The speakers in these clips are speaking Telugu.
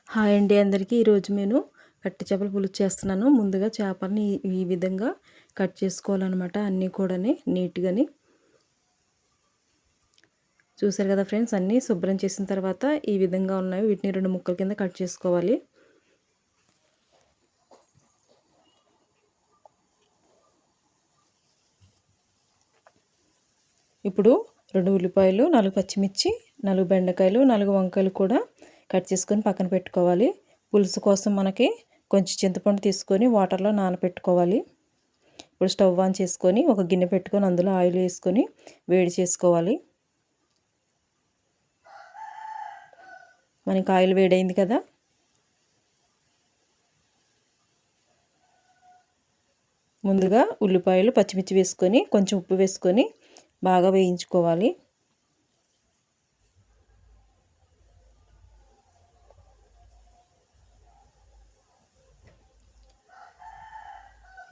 హాయ్ అండి అందరికీ. ఈరోజు నేను కట్టి చేపల పులుసు చేస్తున్నాను. ముందుగా చేపలని ఈ విధంగా కట్ చేసుకోవాలన్నమాట. అన్నీ కూడాని నీట్‌గాని. చూసారు కదా ఫ్రెండ్స్, అన్నీ శుభ్రం చేసిన తర్వాత ఈ విధంగా ఉన్నాయి. వీటిని 2 ముక్కల కింద కట్ చేసుకోవాలి. ఇప్పుడు 2 ఉల్లిపాయలు, 4 పచ్చిమిర్చి, 4 బెండకాయలు, 4 వంకాయలు కూడా కట్ చేసుకొని పక్కన పెట్టుకోవాలి. పులుసు కోసం మనకి కొంచెం చింతపండు తీసుకొని వాటర్లో నానబెట్టుకోవాలి. ఇప్పుడు స్టవ్ ఆన్ చేసుకొని ఒక గిన్నె పెట్టుకొని అందులో ఆయిల్ వేసుకొని వేడి చేసుకోవాలి. మనకి ఆయిల్ వేడైంది కదా, ముందుగా ఉల్లిపాయలు పచ్చిమిర్చి వేసుకొని కొంచెం ఉప్పు వేసుకొని బాగా వేయించుకోవాలి.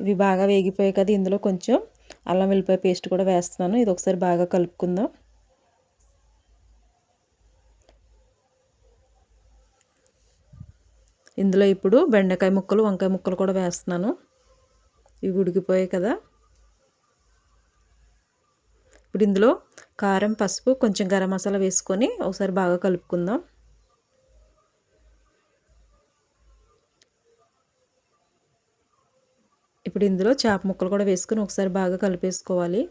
ఇవి బాగా వేగిపోయాయి కదా, ఇందులో కొంచెం అల్లం వెల్లిపాయ పేస్ట్ కూడా వేస్తున్నాను. ఇది ఒకసారి బాగా కలుపుకుందాం. ఇందులో ఇప్పుడు బెండకాయ ముక్కలు, వంకాయ ముక్కలు కూడా వేస్తున్నాను. ఇవి ఉడికిపోయాయి కదా. ఇప్పుడు ఇందులో కారం, పసుపు, కొంచెం గరం మసాలా వేసుకొని ఒకసారి బాగా కలుపుకుందాం. ఇప్పుడు ఇందులో చేప ముక్కలు కూడా వేసుకొని ఒకసారి బాగా కలిపేసుకోవాలి.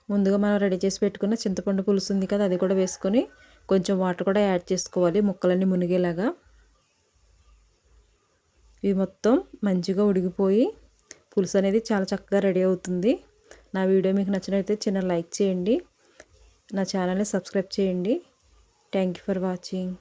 ముందుగా మనం రెడీ చేసి పెట్టుకున్న చింతపండు పులుసు ఉంది కదా, అది కూడా వేసుకొని కొంచెం వాటర్ కూడా యాడ్ చేసుకోవాలి ముక్కలన్నీ మునిగేలాగా. ఇవి మొత్తం మంచిగా ఉడికిపోయి పులుసు అనేది చాలా చక్కగా రెడీ అవుతుంది. నా వీడియో మీకు నచ్చినట్లయితే చిన్న లైక్ చేయండి. నా ఛానల్ని సబ్స్క్రైబ్ చేయండి. Thank you for watching.